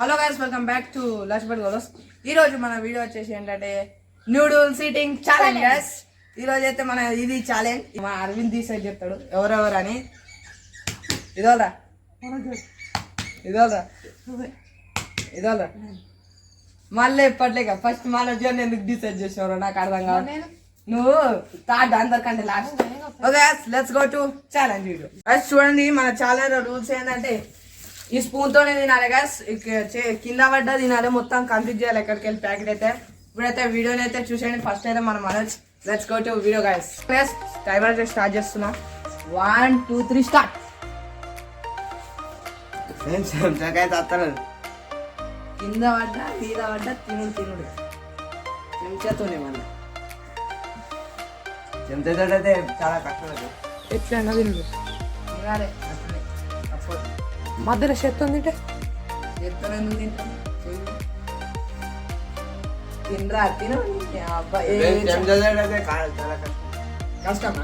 Hello guys, welcome back to Lakshman Golas. ఈ రోజు మన వీడియో వచ్చేసి ఏంటంటే నూడిల్స్ ఈటింగ్ ఛాలెంజ్ గైస్. ఈ రోజు అయితే మన ఇది ఛాలెంజ్ మా అరవింద్ తీసేది చెప్తాడు ఎవరెవరు అని. ఇదోరా ఇదోరా ఇదోరా మళ్ళీ ఎప్పట్లేక ఫస్ట్ మన జర్నీ ఎందుకు డిసైడ్ చేసేవారు నాకు అర్థం కాదు. నువ్వు థర్డ్ అందరికంటే last. Okay let's go to challenge video. Guys చూడండి, మన ఛాలెంజ్ రూల్స్ ఏంటంటే ఈ స్పూన్ తోనే తినాలి గైస్. కింద పడ్డా తినాలి, మొత్తం కంప్లీట్ చేయాలి ఎక్కడికి వెళ్ళి ప్యాకెట్ అయితే. ఇప్పుడైతే వీడియోని అయితే చూసేయండి. ఫస్ట్ అయితే మనం Manoj let's go to video guys. Plus timer అయితే స్టార్ట్ చేస్తున్నా. 1 2 3 స్టార్ట్. కింద పడ్డా మీద పడ్డా తినుడు చెంచాతోనే మళ్ళీ చెంచాతో అయితే చాలా కష్టం. ఎట్లా తినడు తినాలి. మధ్యలో చెత్త ఉందింటే ఎత్తన ఎందుకు తింటాం? తినరా తిను. కష్టమా?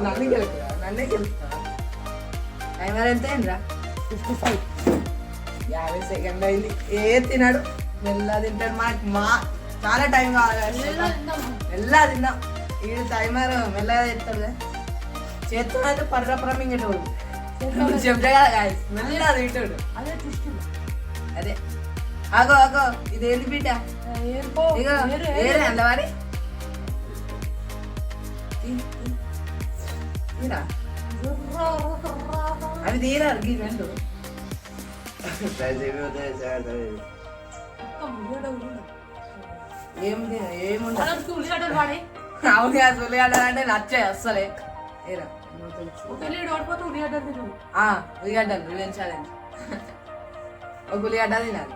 నన్నే గెలుపురా, నన్నే గెలుపుతా. టైమర్ ఎంత అయిందిరా? 55. 50 సెకండ్ అయింది. ఏ తిన్నాడు మెల్ల తింటాడు. మా చాలా టైం కావాలి. మెల్ల తిందాం. ఈ టైమర్ మెల్లగా చెప్తాడు. చేత్తో అయితే పర్రపరం ఇంకటోడు చెప్తే కదా గాయస్. మెల్ల తింటాడు. అదే ఆగో ఆగో ఇదేంటి బిడ్డ? ఇగో ఏరే అందవారి తీరా అవి తీరా ఈ రెండు ఏముండే అవును కాదు. ఉల్లిగడ్డ అంటే నచ్చాయి అస్సలే. ఏరా ఉల్లిగడ్డలు రివెంజ్ ఛాలెంజ్. ఒక ఉల్లిగడ్డ తినాలి.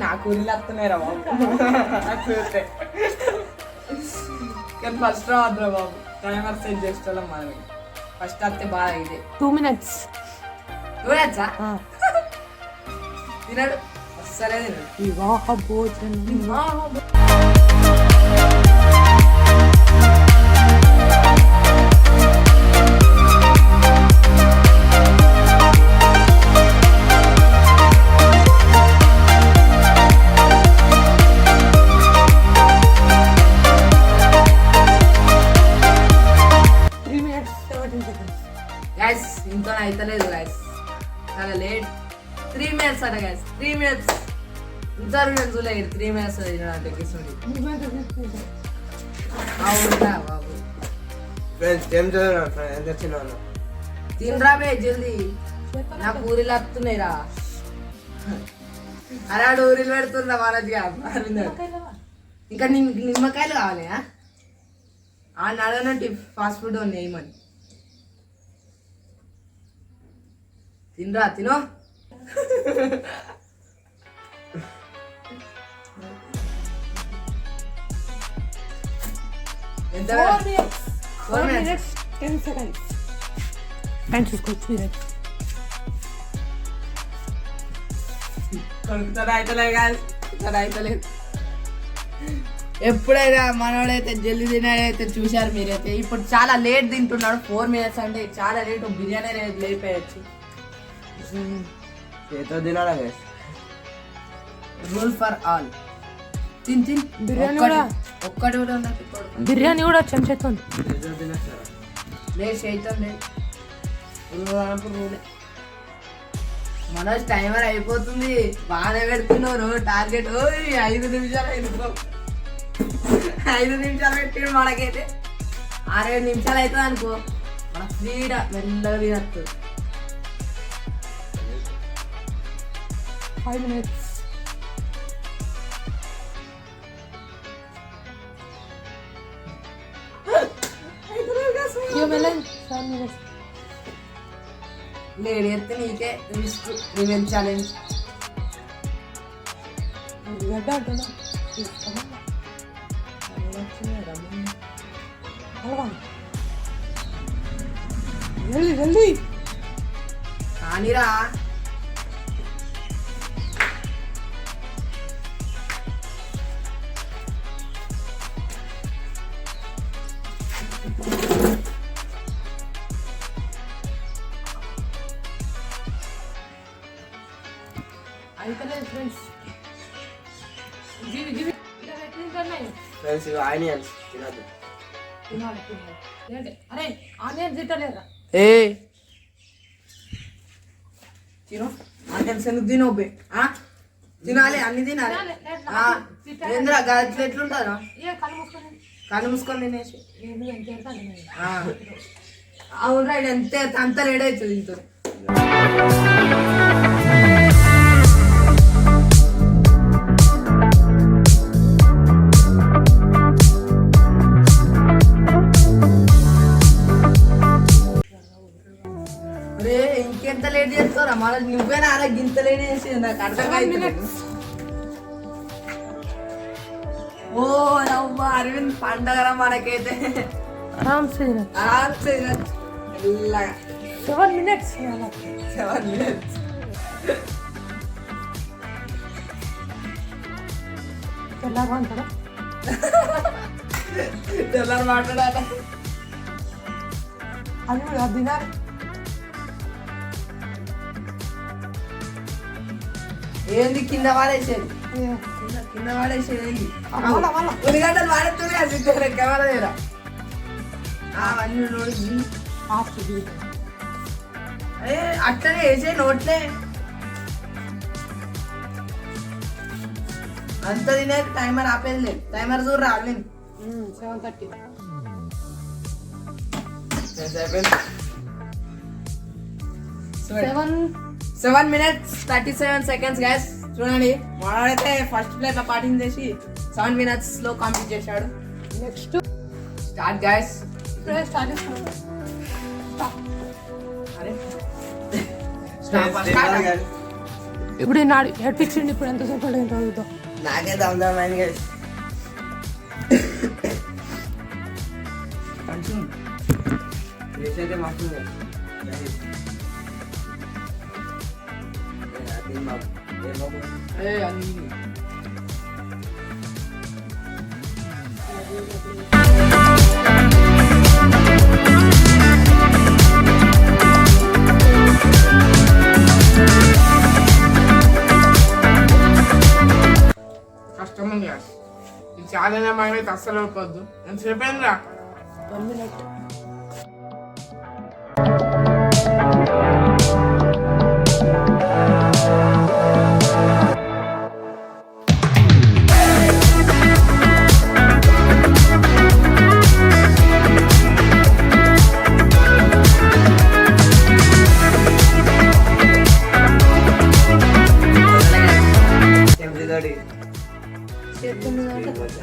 నాకు ఉల్లిలు వస్తున్నాయి రా బాబు. చూస్తే కానీ ఫస్ట్ రావద్దురా బాబు. టైమర్ సెట్ చేస్తాం మనం. ఫస్ట్ వస్తే బాగా ఇదే 2 minutes. చూడచ్చా తినడు అస్సలే తినడు. వివాహ భోజనం. గైస్ ఇంత అయితలేదు గైస్, చాలా లేట్. 3 minutes అట గైస్. 3 minutes ఇంత చూడలేదు. 3 minutes తినడానికి అవునా బాబు? తినరా బే జల్దీ. నాకు ఊరిలో వస్తున్నాయి రా. అరాడు ఊరిలో పెడుతున్నా మనదిగా. ఇంకా నిమ్మకాయలు కావాలి. ఆ నడవనంటే ఫాస్ట్ ఫుడ్ ఉంది ఏమని. తినరా తినో. ఎంత 4 minutes 10 seconds. టైం చూసుకోవచ్చు. అయితలేదు. ఎప్పుడైనా మనోడైతే జల్దీ తినేదైతే చూశారు మీరైతే. ఇప్పుడు చాలా లేట్ తింటున్నాడు. 4 minutes అంటే చాలా లేట్. బిర్యానీ లేపేయచ్చు. Rule for all. తిన్ తిన్. బిర్యానీ కూడా ఒక్కటి కూడా బిర్యానీ కూడా చెంచేతో లేదు చేయటం లేదు. రూలే. మనోజ్ టైమర్ అయిపోతుంది. బాగానే పెడుతున్నారు టార్గెట్. 5 నిమిషాలు అయింది. 5 నిమిషాలు పెట్టిండు మనకైతే. 6-7 నిమిషాలు అవుతుంది అనుకో. మన ఫ్రీగా మెల్లగా తినస్తుంది. 5 minutes. లేడీ ఎత్తే నీకే రిస్క్. Revenge challenge. కానీరా. అయితే లేదు ఫ్రెండ్స్. గివి గివి ఇలా పెట్టింటున్నాయి. ఫ్రెండ్స్ ఇవి ఆనియన్స్ తినద్దు. తినాలి తినాలి. ఏంటి అరే ఆనియన్స్ తింటలేరా? ఏ తిను ఆనియన్స్ ఎందుకు తినోబే తినాలి అన్ని తినాలి. ఏంద్రా గట్ల ఎట్లుంటారా? ఏ కళ్ళు మూసుకొని కళ్ళు మూసుకొని తినేసి. నేను ఎంత ఎడతాను అవును రైట్ ఎంత అంత లేట్ అవుతుంది ఇంత. అరే ఇంకెంత లేట్ చేస్తారా మళ్ళీ నువ్వేనా ఆరోగ్యం ఇంత లేట్ చేసేది నాకు అర్థం కాదు. ఓ నవ్వ అరవింద్ పండగరా మనకైతే ఆరామ్సే మెల్లగా 7 minutes 7 minutes. తెల్లగా ఉంటారా? తెల్లారి మాట్లాడాలి అది కూడా తినాలి. ఏంది కింద వాడేసేది కింద వాడేసేది ఉల్లిగడ్డలు వాడుతుంది కెమెరా దగ్గర అవన్నీ నోడి అరే అట్లనే వేసే నోట్లే అంత తినే టైమర్ ఆపేది లేదు. టైమర్ చూడ రాలేదు. 7:30. 7 minutes 37 seconds గైస్. చూడండి వాడైతే ఫస్ట్ ప్లేస్ లో పార్టింగ్ చేసి 7 minutes లో కంప్లీట్ చేశాడు. Next start guys. ఇప్పుడే స్టార్ట్ చేస్తాను. అరే ఇప్పుడు నాడు ఏడ్పించండి. ఇప్పుడు ఎంతసేపు పడింది చదువుతాం. నాకే దమ్దామైంది గైస్. కొంచెం అయితే మస్తు కష్టం ఉంది కదా ఇది చాలా మనమైతే అస్సలు ఒప్పొద్దు. ఎంతసేపు అయిందిరా? 1 minute.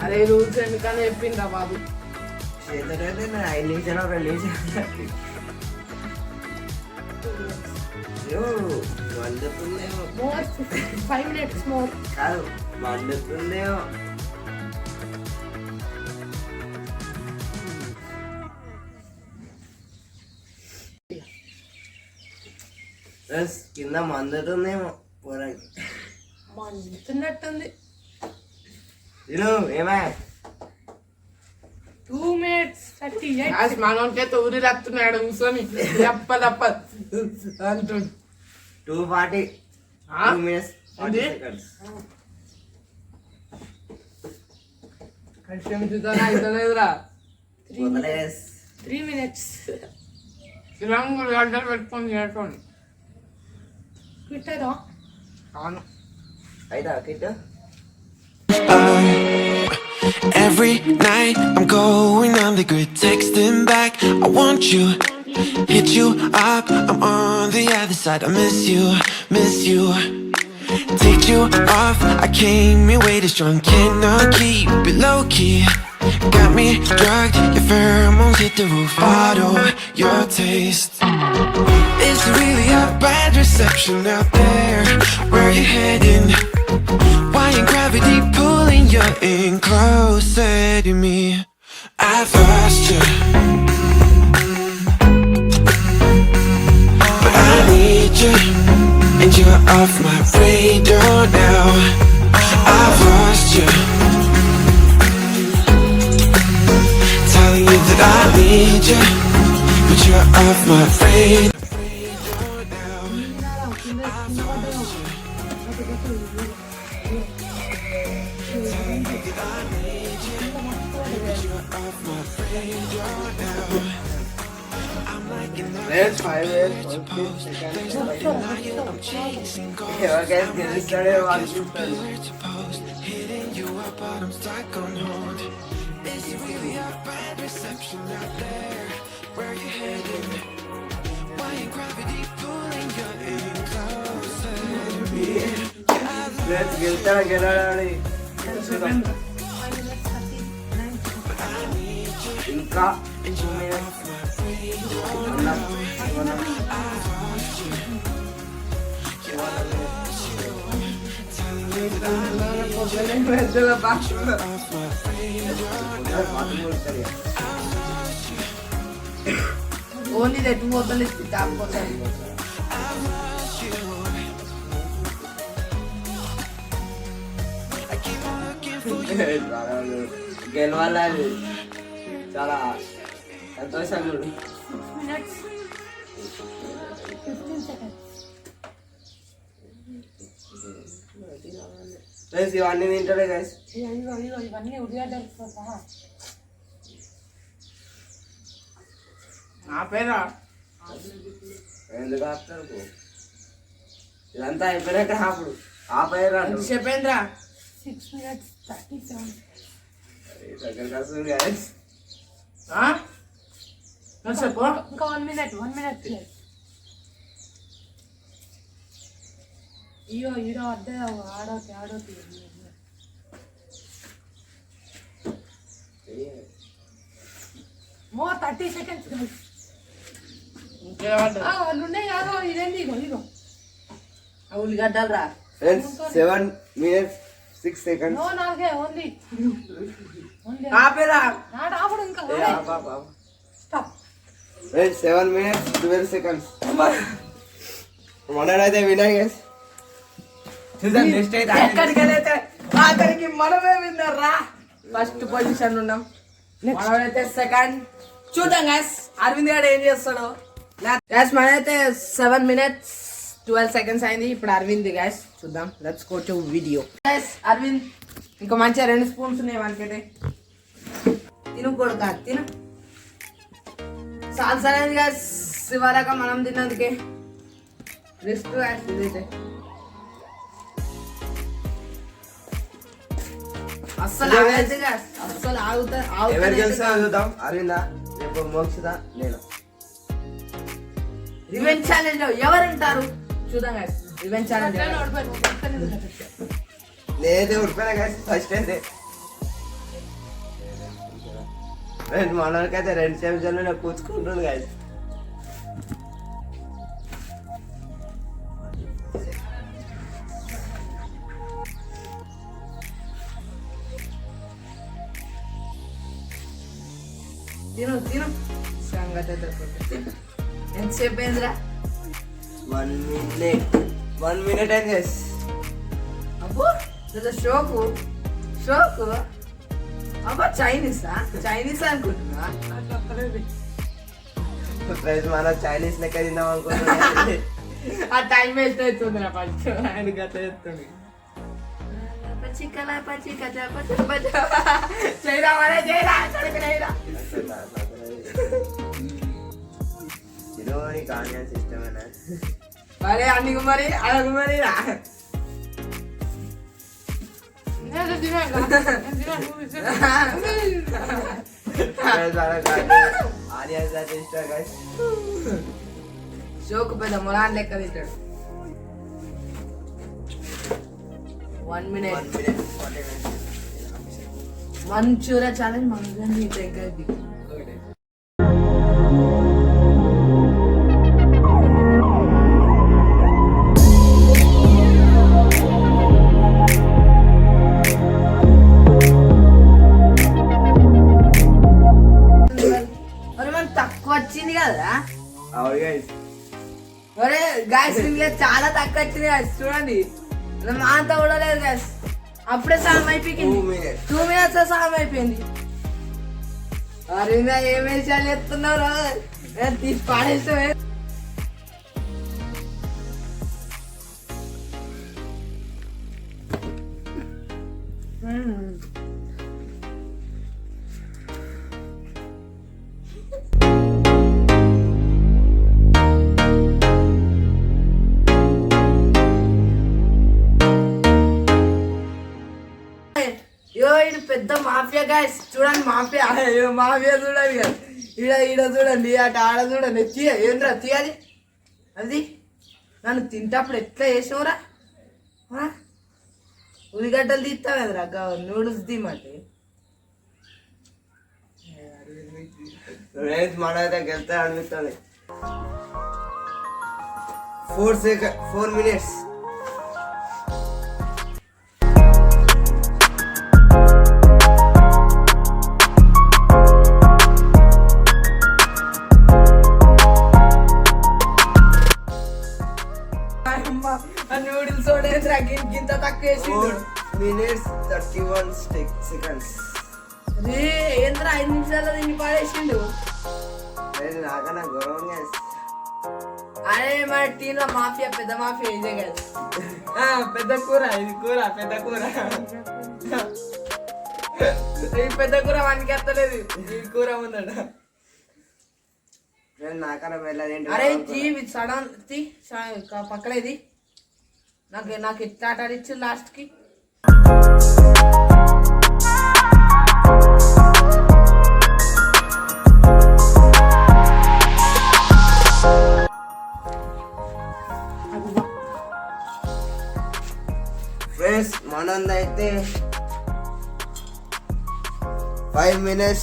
అరే రూల్స్ ఎందుకని చెప్పిందా బాబు. More 5 minutes more. కాదు మండుతుందేమో. కింద మందుతుందేమో పోరాకి మండుతున్నట్టుంది. ఏమా 2 minutes 38. మనోనికైతే ఊరి రత్తున్నాడు కూర్చొని తప్ప అంటుండు. 2:40 2 minutes 40 seconds. కష్టం అవుతలేదురా. 3 minutes. రంగులు గడ్డలు పెట్టుకొని చేసుకోండి. క్విట్టరా? అవును. అయితే kit Every night I'm going on the grid, texting back, I want you, hit you up, I'm on the other side, I miss you, take you off, I came here way too strong, cannot keep it low key, got me drugged, your pheromones hit the roof, bottle your taste, it's really a bad reception out there, where you heading? Why ain't gravity pulling you in closer to me? I've lost you, but I need you, and you're off my radar now. I've lost you, telling you that I need you, but you're off my radar now. Let's 5 minutes. ఎవరికైనా గెలుస్తాడే వాళ్ళు చూస్తారు. Let's గెలుస్తాడా గెలవాలని చూద్దాం. ఇంకా 2 minutes. Only రెట్టు పోతుంది కాకపోతుంది గెలవాలని చాలా సంతోషంగా ఉంది. 6 minutes 15 seconds. ఫ్రెండ్స్ ఇవన్నీ తింటాడే గైస్. ఇవన్నీ ఉడియాడలతో సహా. నా పేరా ఎందుకు ఆపుతారు పో. ఇదంతా అయిపోయాక అప్పుడు ఆపయ్యారు అంటారు. చెప్పేంద్రా 6 minutes 37. దగ్గరికి వస్తుంది గైస్. చెప్పు ఇంకా 1 minute ప్లీజ్. ఈడో అడ్డే ఆడోతి మో 30 seconds. వాళ్ళు ఉన్నాయి కాదు ఇదేంది ఇగో ఉల్లిగడ్డలు రా ఫ్రెండ్స్ 7 minutes 6 seconds. నో నాలుగే ఓన్లీ ఆపేరా నాడు ఆపుడు ఇంకా స్టాప్. Friends 7 minutes 12 seconds. మనడైతే వినర్ గైస్. చూద్దాం నెక్స్ట్ అయితే ఎక్కడికి వెళ్ళైతే ఆఖరికి మనమే విన్నర్ రా. ఫస్ట్ పొజిషన్ ఉన్నాం, మనమైతే సెకండ్. చూద్దాం గ్యాస్ అరవింద్ గారు ఏం చేస్తాడో. గ్యాస్ మనైతే 7 minutes 12 seconds అయింది. ఇప్పుడు అరవింద్ గ్యాస్ చూద్దాం. Let's go to video. Guess Aravind ఇంకా మంచిగా 2 స్పూన్స్ ఉన్నాయి మనకైతే. తిను కొడుక తిను. సాల్సా అనేది గ్యాస్ ఇవ్వరాక మనం తిన్నందుకే రిస్క్ గ్యాస్ ఇదైతే. అస్సలు ఆగదు గ్యాస్, అస్సలు ఎవరు గెలుస్తారో చూద్దాం. అరవిందా రేపు మోక్షిత నేను. రివెంజ్ ఛాలెంజ్ లో ఎవరు ఉంటారు చూద్దాం గైస్. రివెంజ్ ఛాలెంజ్ నేనైతే ఉడిపోయినా గైస్ ఫస్ట్ అయితే. ఫ్రెండ్స్ మనకైతే 2 నిమిషాల్లో కూర్చుకుంటుంది గైస్. తిను తిను సంగతి ఎంతసేపు అయిందిరా? 1 minute అయింది గైస్. అబ్బో షోకు షోకు అబ్బా చైనీసా అనుకుంటున్నా. ఫ్రెండ్స్ మన చైనీస్ లెక్క తిందాం అనుకుంటున్నా. ఆ టైం వేస్ట్ అవుతుంది నా ఫస్ట్ ఆయన గత చెప్తుంది. ఇది కానీ సిస్టమేనా మరి అన్ని మరి అడగు మరి రా. షోకు పెద్ద మొలాన్ లెక్క తింటాడు. 1 minute మంచూరియా ఛాలెంజ్ మంచి దగ్గర తక్కువ వచ్చింది కదా. అవును గైస్. ఒరే గాయస్ చాలా తక్కువ వచ్చింది గాయస్. చూడండి మా అంత కూడా లేదు గాయస్. అప్పుడే సగం అయిపోయింది. 2 minutes సగం అయిపోయింది. అరవింద ఏం విషయాలు చెప్తున్నారు తీసి పాడేస్తామే. ఫ్రెండ్స్ మాఫియా గైస్ చూడండి మాఫియా మాఫియా చూడండి guys. ఈడ ఈడ చూడండి అటు ఆడ చూడండి ఏంద్రా తీయాలి అది నన్ను తింటప్పుడు ఎట్లా చేసావురా ఉల్లిగడ్డలు తీస్తావు కదరా నూడిల్స్ తీయమంటే ఫ్రెండ్స్ మనమైతే గెలుతా అనిపిస్తుంది 4 minutes. నూడిల్స్ ఏంద్రా గింత తక్కువ వేసిండు 4 minutes 31 seconds. రే ఏంద్రా 5 నిమిషాల్లో దీన్ని పాడేసిండు నాకన్నా గౌరవం guys. అరే మన టీంలో మాఫియా పెద్ద మాఫియా ఇదే కదా పెద్ద కూర ఇది కూర పెద్ద కూర ఈ పెద్ద కూర వానికి ఎత్తలేదు ఈ కూర ఉందట ఫ్రెండ్ నాకన్నా వెళ్ళాలి అరే జీవి సడన్ పక్కలేది నాకు ఎట్లా ఆటాడిచ్చు లాస్ట్ కి ఫ్రెండ్స్ మనందైతే 5 minutes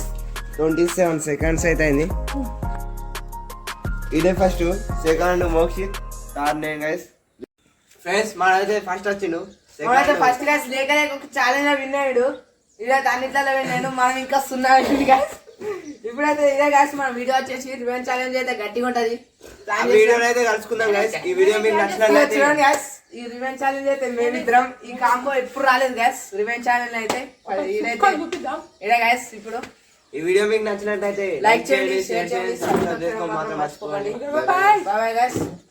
27 seconds అయితే అయింది. ఇదే ఫస్ట్, సెకండ్ మోక్షిత్, థర్డ్ నేను గైస్. ఫ్రెండ్స్ మనైతే ఫస్ట్ వచ్చిండు. ఫస్ట్ గైస్ లేక ఒక ఛాలెంజ్ విన్నాడు ఇదైతే అన్నిట్లలో విన్నాను మనం ఇంకా 0 అయింది గైస్. ఇప్పుడైతే ఇదే గైస్ మన వీడియో వచ్చేసి రివెంజ్ ఛాలెంజ్ అయితే గట్టిగా ఉంటది. వీడియోలో అయితే కలుసుకుందాం గైస్. ఈ వీడియో మీకు నచ్చినట్లయితే చూడండి గైస్ ఈ రివెంజ్ ఛాలెంజ్ అయితే మేమిద్దరం ఈ కాంబో ఎప్పుడు రాలేదు గైస్. రివెంజ్ ఛాలెంజ్ అయితే ఇదే గైస్. ఇప్పుడు ఈ వీడియో మీకు నచ్చినట్లయితే లైక్ చేయండి, షేర్ చేయండి, సబ్స్క్రైబ్ చేసుకోవడం మాత్రం మర్చిపోకండి. Bye bye guys.